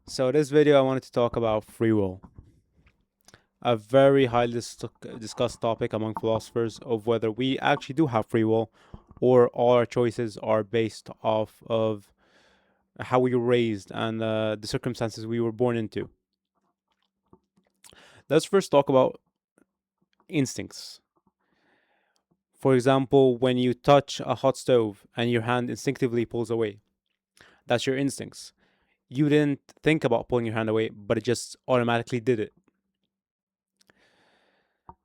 So this video I wanted to talk about free will, a very highly discussed topic among philosophers of whether we actually do have free will or all our choices are based off of how we were raised and the circumstances we were born into. Let's first talk about instincts. For example, when you touch a hot stove and your hand instinctively pulls away, that's your instincts. You didn't think about pulling your hand away, but it just automatically did it.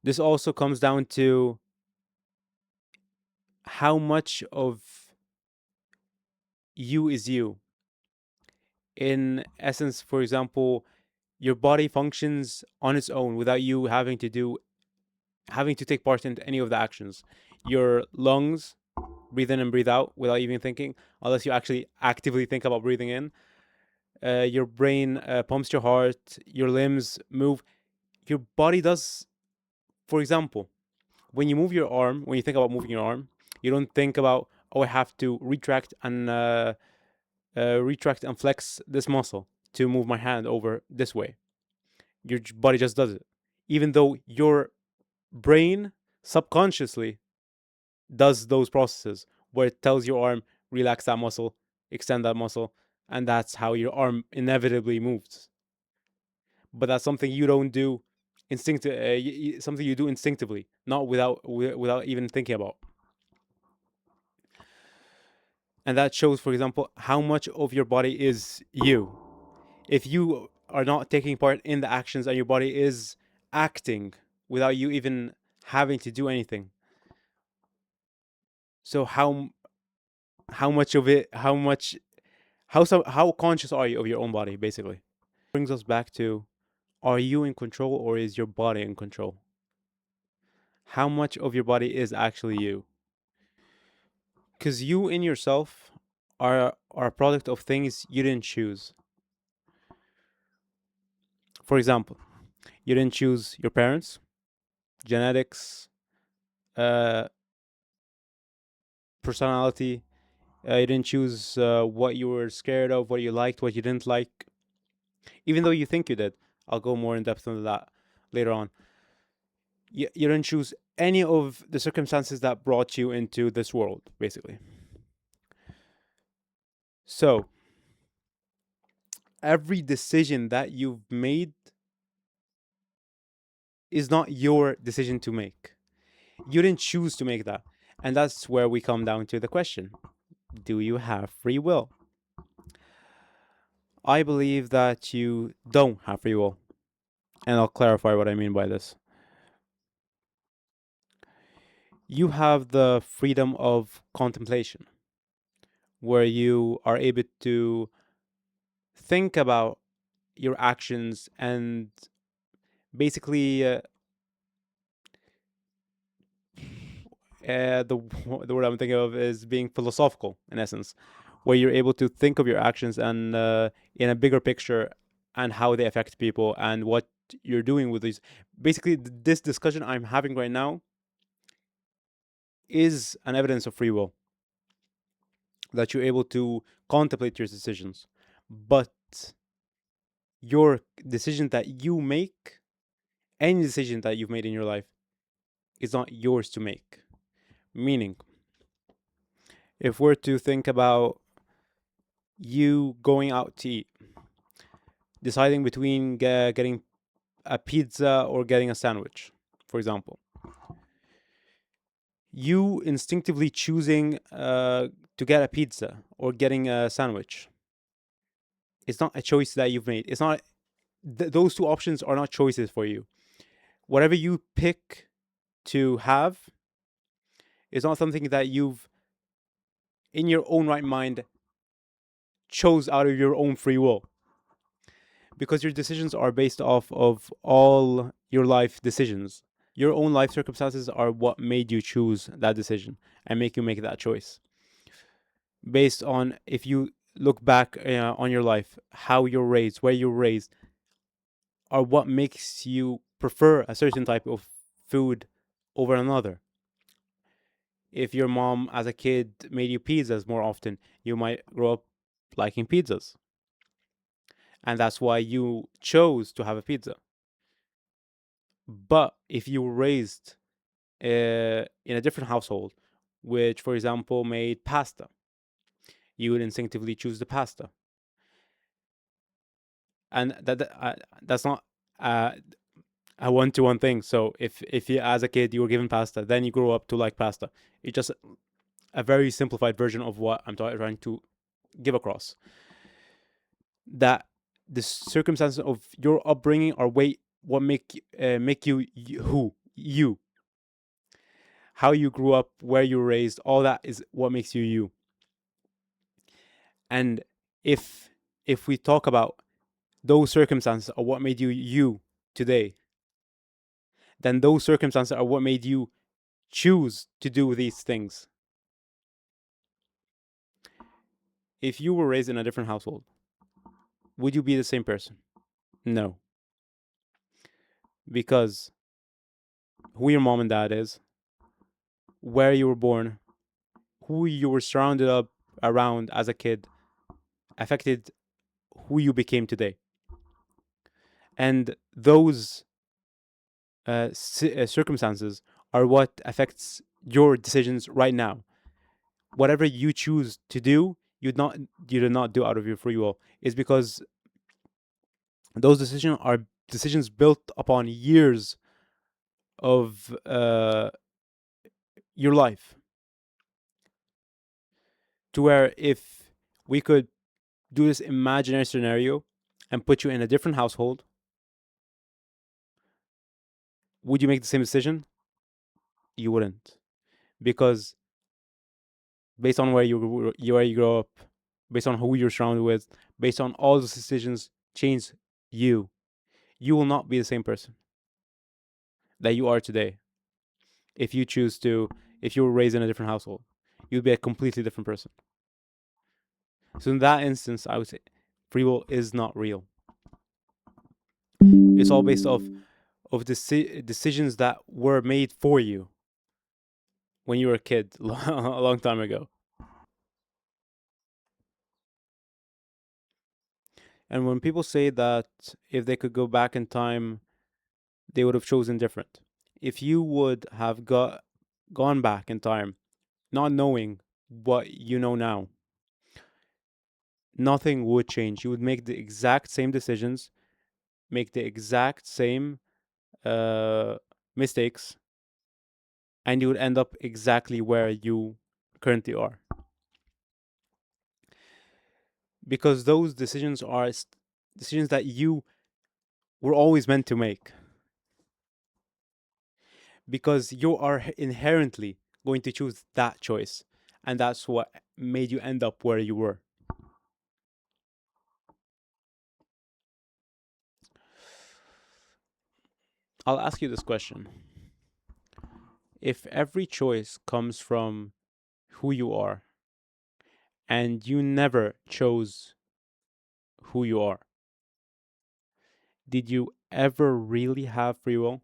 This also comes down to how much of you is you. In essence, for example, your body functions on its own without you having to take part in any of the actions. Your lungs breathe in and breathe out without even thinking, unless you actually actively think about breathing in. Your brain pumps your heart, your limbs move. Your body does, for example, when you move your arm, when you think about moving your arm, you don't think about, oh, I have to retract and flex this muscle to move my hand over this way. Your body just does it, even though your brain subconsciously does those processes where it tells your arm, relax that muscle, extend that muscle, and that's how your arm inevitably moves. But that's something you don't do something you do instinctively, not without even thinking about. And that shows, for example, how much of your body is you. If you are not taking part in the actions and your body is acting without you even having to do anything, so how much of it how much how conscious are you of your own body, basically? Brings us back to, are you in control or is your body in control? How much of your body is actually you? Because you in yourself are a product of things you didn't choose. For example, you didn't choose your parents, genetics, uh personality. You didn't choose what you were scared of, what you liked, what you didn't like, even though you think you did. I'll go more in depth on that later on. You didn't choose any of the circumstances that brought you into this world, basically. So, every decision that you've made is not your decision to make. You didn't choose to make that. And that's where we come down to the question, do you have free will? I believe that you don't have free will. And I'll clarify what I mean by this. You have the freedom of contemplation, where you are able to think about your actions and basically the the word I'm thinking of is being philosophical in essence, where you're able to think of your actions and in a bigger picture and how they affect people and what you're doing with these. Basically, this discussion I'm having right now is an evidence of free will, that you're able to contemplate your decisions, but your decision that you make, any decision that you've made in your life, is not yours to make. Meaning, if we're to think about you going out to eat, deciding between getting a pizza or getting a sandwich, for example, you instinctively choosing to get a pizza or getting a sandwich, it's not a choice that you've made. It's not, those two options are not choices for you. Whatever you pick to have is not something that you've, in your own right mind, chose out of your own free will, because your decisions are based off of all your life decisions. Your own life circumstances are what made you choose that decision and make you make that choice. Based on, if you look back on your life, how you're raised, where you're raised, are what makes you prefer a certain type of food over another. If your mom as a kid made you pizzas more often, you might grow up liking pizzas. and that's why you chose to have a pizza. But if you were raised in a different household, which, for example, made pasta, you would instinctively choose the pasta, and that's not uh, a one-to-one thing. So if you, as a kid, you were given pasta, then you grow up to like pasta. It's just a very simplified version of what I'm trying to give across. That the circumstances of your upbringing are what make you who you, how you grew up, where you were raised, all that is what makes you you. And if if we talk about those circumstances are what made you you today, then those circumstances are what made you choose to do these things. If you were raised in a different household, would you be the same person? No, because who your mom and dad is, where you were born, who you were surrounded up around as a kid affected who you became today. And those circumstances are what affects your decisions right now. Whatever you choose to do, you do not do out of your free will. It's because those decisions are decisions built upon years of your life. To where if we could do this imaginary scenario and put you in a different household, would you make the same decision? You wouldn't, because based on where you grow up, based on who you're surrounded with, based on all those decisions change you. You will not be the same person that you are today. If you choose to, if you were raised in a different household, you'd be a completely different person. So in that instance, I would say free will is not real. It's all based off of decisions that were made for you when you were a kid a long time ago. And when people say that if they could go back in time, they would have chosen different. If you would have gone back in time, not knowing what you know now, nothing would change. You would make the exact same decisions, make the exact same uh, mistakes, and you would end up exactly where you currently are. Because those decisions are decisions that you were always meant to make. Because you are inherently going to choose that choice. And that's what made you end up where you were. I'll ask you this question. If every choice comes from who you are and you never chose who you are, did you ever really have free will?